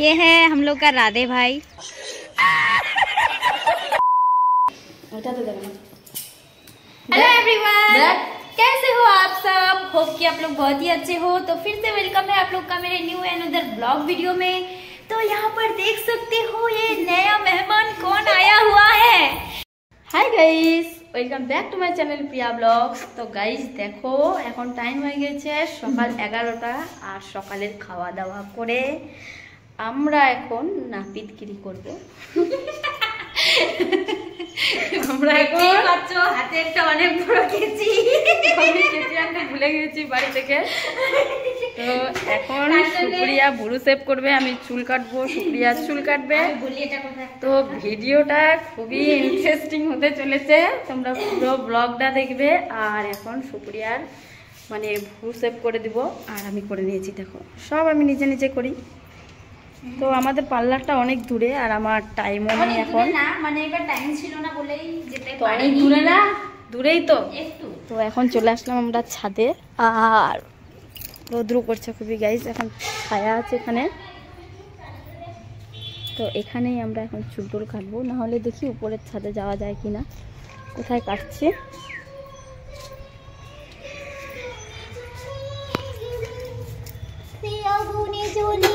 ये है हम लोग का राधे भाई। हेलो एवरीवन, कैसे हो आप सब? होप कि आप लोग बहुत ही अच्छे हो। तो फिर से वेलकम है आप लोग का मेरे new and other blog video में। तो यहाँ पर देख सकते हो ये नया मेहमान कौन आया हुआ है। Hi guys, welcome back to my channel Priya blogs. तो गाइस देखो এখন টাইম হয়ে গেছে সকাল 11টা আর সকালের খাওয়া দাওয়া করে আমরা এখন নাপিতগিরি করব। আমরা এখন বাচ্চা হাতে একটা অনেক বড় কেচি, আমি কেচি আনতে ভুলে গেছি বাড়ি থেকে। তো এখন সুপ্রিয়া বুড়ো শেভ করবে, আমি চুল কাটবো, সুপ্রিয়া চুল কাটবে। তো ভিডিওটা খুবই ইন্টারেস্টিং হতে চলেছে, তোমরা পুরো ব্লগটা দেখবে। আর এখন সুপ্রিয়ার মানে বুড়ো শেভ করে দিব আর আমি করে নিয়েছি। দেখো সব আমি নিজে নিজে করি। তো আমাদের পার্লারটা অনেক দূরে আর আমার টাইমও নেই এখন, মানে এবার টাইম ছিল না বলেই যেতে পারি। অনেক দূরে না, দূরেই তো একটু। তো এখন চলে আসলাম আমরা ছাদে আর রোদ্রু করছে খুবই গাইস, এখন ছায়া আছে এখানে। তো এখানেই আমরা এখন চুল টুল কাটবো, না হলে দেখি উপরের ছাদে যাওয়া যায় কিনা। কোথায় কাটছি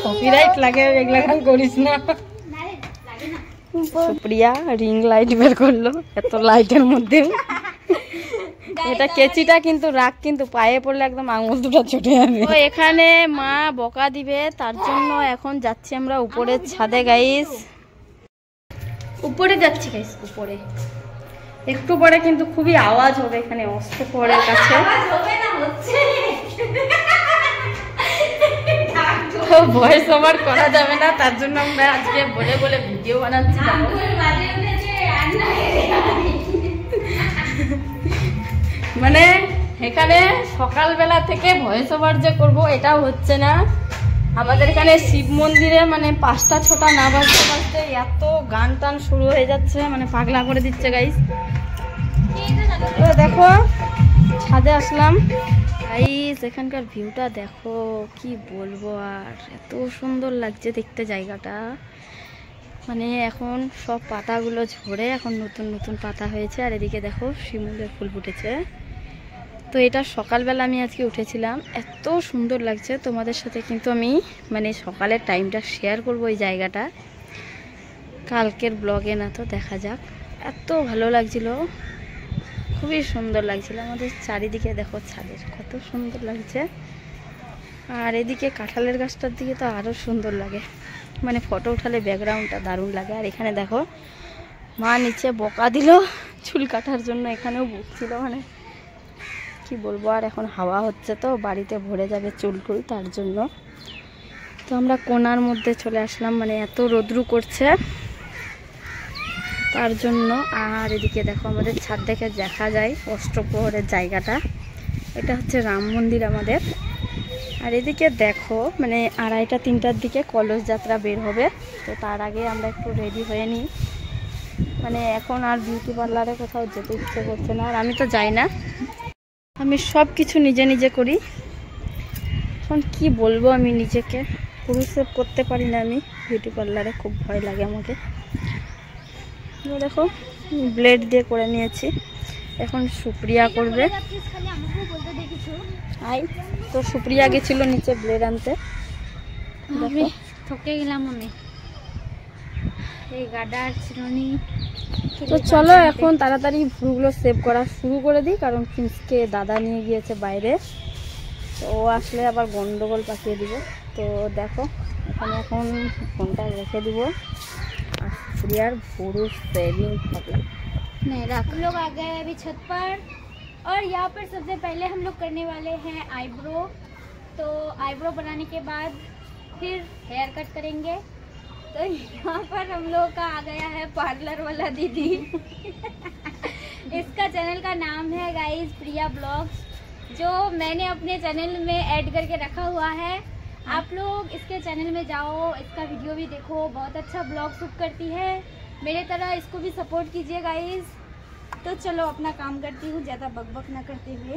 কপিরাইট লাগে, এগুলা গান করিস না। সুপ্রিয়া রিং লাইট বের করলো এত লাইটের মধ্যে। এটা কেচিটা কিন্তু রাখ, কিন্তু পায়ে পড়লে একদম আঙুল দুটো ছুটে যাবে। তো এখানে মা বকা দিবে, তার জন্য এখন যাচ্ছি আমরা উপরের ছাদে গাইস। উপরে যাচ্ছি গাইস, উপরে একটু পরে কিন্তু খুবই আওয়াজ হবে এখানে অষ্টপ্রহরের কাছে। ভয়েস ওভার করা যাবে না, তার জন্য আমরা আজকে বলে বলে ভিডিও বানাচ্ছি। মানে এখানে সকালবেলা থেকে ভয়েস ওভার যে করবো এটাও হচ্ছে না। আমাদের এখানে শিব মন্দিরে মানে 5টা 6টা না বাজতে বাজতে এত গান টান শুরু হয়ে যাচ্ছে, মানে পাগলা করে দিচ্ছে গাইস। তো দেখো ছাদে আসলাম গাইস, এখানকার ভিউটা দেখো, কি বলবো আর, এত সুন্দর লাগছে দেখতে জায়গাটা। মানে এখন সব পাতাগুলো ঝরে এখন নতুন নতুন পাতা হয়েছে। আর এদিকে দেখো শিমুলের ফুল ফুটেছে। তো এটা সকালবেলা আমি আজকে উঠেছিলাম, এত সুন্দর লাগছে। তোমাদের সাথে কিন্তু আমি মানে সকালের টাইমটা শেয়ার করবো এই জায়গাটা, কালকের ব্লগে না। তো দেখা যাক, এত ভালো লাগছিল, খুবই সুন্দর লাগছিল। আমাদের চারিদিকে দেখো ছাদের কত সুন্দর লাগছে। আর এদিকে কাঁঠালের গাছটার দিকে তো আরও সুন্দর লাগে, মানে ফটো উঠালে ব্যাকগ্রাউন্ডটা দারুণ লাগে। আর এখানে দেখো মা নিচে বকা দিল চুল কাটার জন্য, এখানেও বকছিল, মানে কি বলবো। আর এখন হাওয়া হচ্ছে তো বাড়িতে ভরে যাবে চুল টুল, তার জন্য। তো আমরা কোনার মধ্যে চলে আসলাম, মানে এত রোদ্রু করছে তার জন্য। আর এদিকে দেখো আমাদের ছাদ দেখে দেখা যায় অষ্টপ্রহরের জায়গাটা, এটা হচ্ছে রাম মন্দির আমাদের। আর এদিকে দেখো মানে 2:30 3টার দিকে কলস যাত্রা বের হবে। তো তার আগে আমরা একটু রেডি হয়ে নিই, মানে এখন আর বিউটি পার্লারে কোথাও যেতে ইচ্ছে করছে না। আর আমি তো যাই না, আমি সব কিছু নিজে নিজে করি। এখন কি বলবো, আমি নিজেকে পুরো সেভ করতে পারি না আমি বিউটি পার্লারে, খুব ভয় লাগে আমাকে। দেখো ব্লেড দিয়ে করে নিয়েছি, এখন সুপ্রিয়া করবে। আই তো সুপ্রিয়া গেছিল নিচে ব্লেড আনতে, আমি ঠকে গেলাম আমি এই গাডার চিরুনি। তো চলো এখন তাড়াতাড়ি ভুরুগুলো সেভ করা শুরু করে দিই, কারণ প্রিন্সকে দাদা নিয়ে গিয়েছে বাইরে। তো ও আসলে আবার গন্ডগোল পাকিয়ে দিব। তো দেখো এখানে এখন ফোনটা রেখে দিব আর সুপ্রিয়ার ভুরু সেভিং হবে। हम लोग आ गए अभी छत पर, और यहाँ पर सबसे पहले हम लोग करने वाले हैं आईब्रो। तो आईब्रो बनाने के बाद फिर हेयर कट करेंगे। तो यहाँ पर हम लोग का आ गया है पार्लर वाला दीदी। इसका चैनल का नाम है गाइस प्रिया ब्लॉग्स, जो मैंने अपने चैनल में ऐड करके रखा हुआ है। आप लोग इसके चैनल में जाओ, इसका वीडियो भी देखो, बहुत अच्छा ब्लॉग शूट करती है। मेरे तरह इसको भी सपोर्ट कीजिए गाइस। तो चलो अपना काम करती हूँ ज़्यादा बकबक ना करते हुए।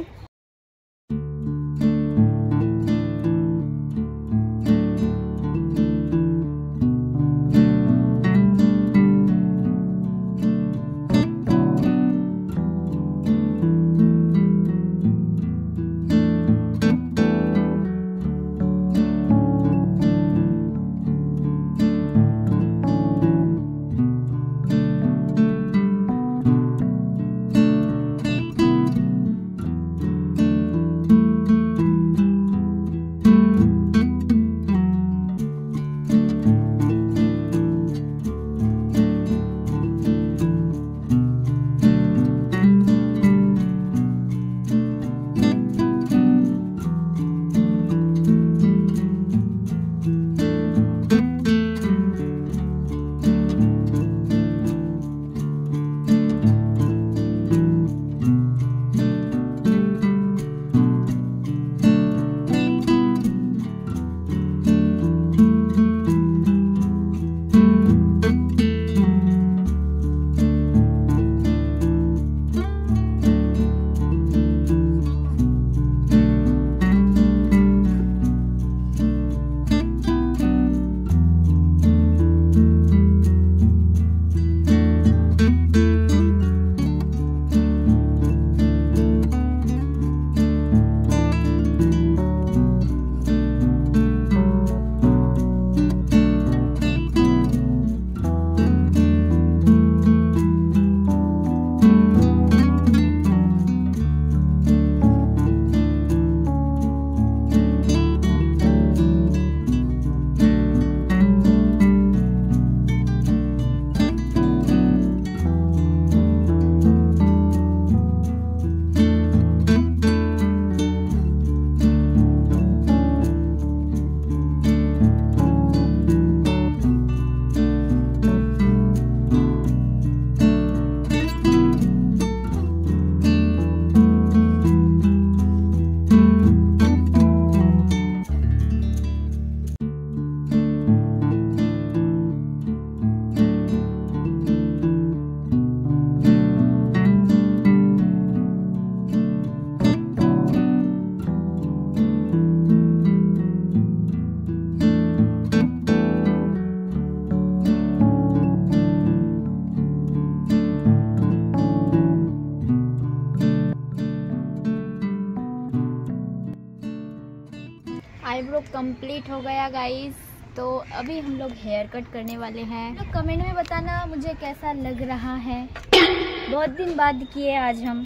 आईब्रो कंप्लीट हो गया गाइस। तो अभी हम लोग हेयर कट करने वाले हैं। तो कमेंट में बताना मुझे कैसा लग रहा है। बहुत दिन बाद किए आज हम।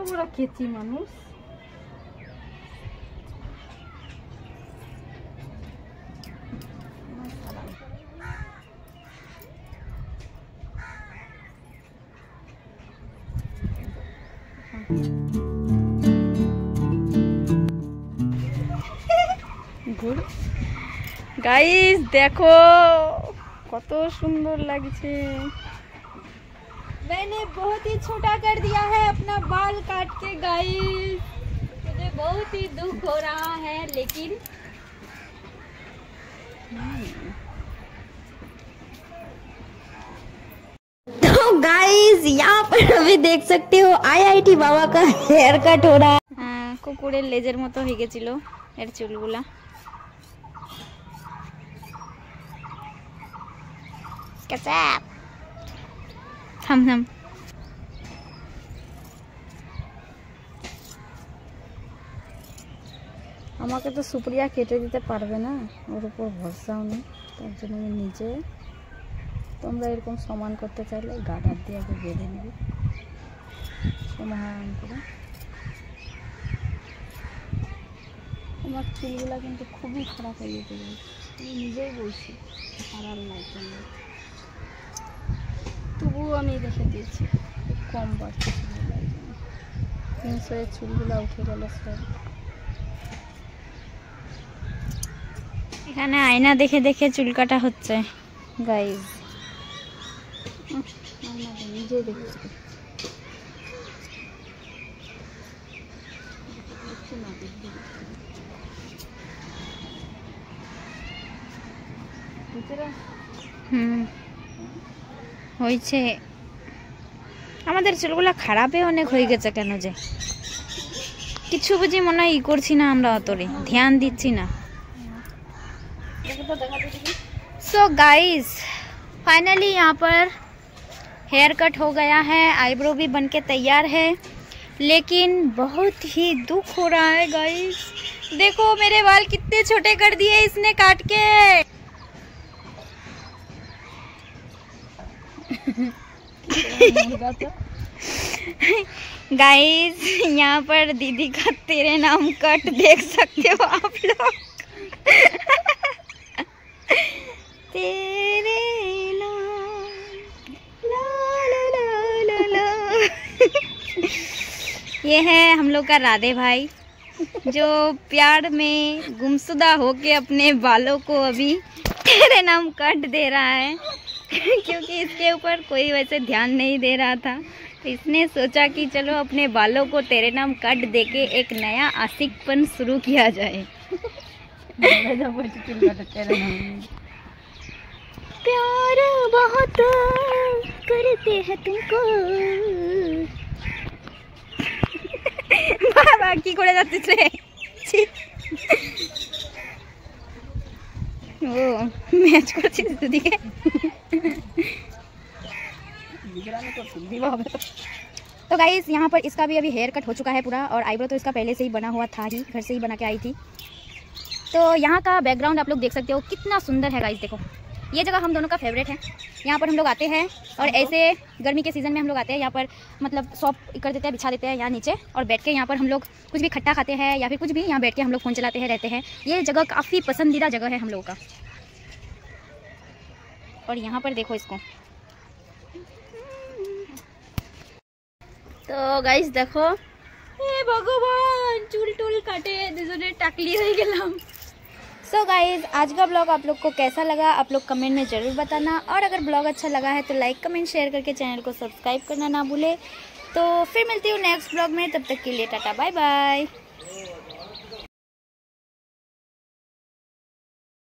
বড় কেচি মানুষ। গাইস দেখো কত সুন্দর লাগছে। मैंने बहुत ही छोटा कर दिया है अपना बाल काट के गाइस। मुझे बहुत ही दुख हो रहा है लेकिन तो गाइस यहाँ पर अभी देख सकते हो आईआईटी बाबा का हेयर कट हो रहा है। कुकुरेर लेजर मतो হয়ে গেছিল এর চুলগুলা। कैसा থাম আমাকে তো সুপ্রিয়া কেটে দিতে পারবে না, ওর উপর ভরসাও নেই, তার জন্য আমি নিজে। তোমরা এরকম সমান করতে চাইলে গার্ডার দিয়ে আগে বেঁধে নেবে সমান করে। আমার চুলগুলা কিন্তু খুবই খারাপ হয়ে যেতে পারে, আমি নিজেই বলছি, খারাপ নাই কেন, তবুও আমি রেখে দিয়েছি। খুব কম বাড়ছে চুলগুলো, 300 এর চুলগুলো উঠে গেল সব। এখানে আয়না দেখে দেখে চুল কাটা হচ্ছে গাইস। নিজেই দেখছি হয়েছে। আমাদের চুলগুলা খারাপে অনেক হয়ে গেছে কেন যে কিছু বুঝি মনে হয় করছি না, আমরা অতরে ধ্যান দিচ্ছি না। सो गाइस फाइनली यहाँ पर हेयर कट हो गया है, आईब्रो भी बनके तैयार है, लेकिन बहुत ही दुख हो रहा है गाइस। देखो मेरे बाल कितने छोटे कर दिए इसने काट के। गाइस यहाँ पर दीदी का तेरे नाम कट देख सकते हो आप लोग। तेरे नाम ला ला ला ला ला। ये है हम लोग का राधे भाई जो प्यार में गुमशुदा होके अपने बालों को अभी तेरे नाम कट दे रहा है क्योंकि इसके ऊपर कोई वैसे ध्यान नहीं दे रहा था, तो इसने सोचा कि चलो अपने बालों को तेरे नाम कट देके एक नया आशिकपन शुरू किया जाए। प्यार बहुत करते हैं तुमको। बाबा की করে যাচ্ছিস রে? ও ম্যাচ করছিস দুদিকে। तो गाइस यहाँ पर इसका भी अभी हेयर कट हो चुका है पूरा, और आईब्रो तो इसका पहले से ही बना हुआ था ही, घर से ही बना के आई थी। तो यहाँ का बैकग्राउंड आप लोग देख सकते हो कितना सुंदर है गाइस। देखो ये जगह हम दोनों का फेवरेट है, यहाँ पर हम लोग आते हैं और ऐसे गर्मी के सीज़न में हम लोग आते हैं यहाँ पर, मतलब सॉप कर देते हैं, बिछा देते हैं यहाँ नीचे, और बैठ के यहाँ पर हम लोग कुछ भी खट्टा खाते हैं या फिर कुछ भी यहाँ बैठ के हम लोग फ़ोन चलाते हैं, रहते हैं। ये जगह काफ़ी पसंदीदा जगह है हम लोगों का। और यहाँ पर देखो इसको। तो गाइस देखो भगवान चुल टुल काटे दुजोने टाकली हो गेलाम। सो गाइज आज का ब्लॉग आप लोग को कैसा लगा आप लोग कमेंट में ज़रूर बताना, और अगर ब्लॉग अच्छा लगा है तो लाइक कमेंट शेयर करके चैनल को सब्सक्राइब करना ना भूले। तो फिर मिलती हूँ नेक्स्ट ब्लॉग में, तब तक के लिए टाटा बाय बाय।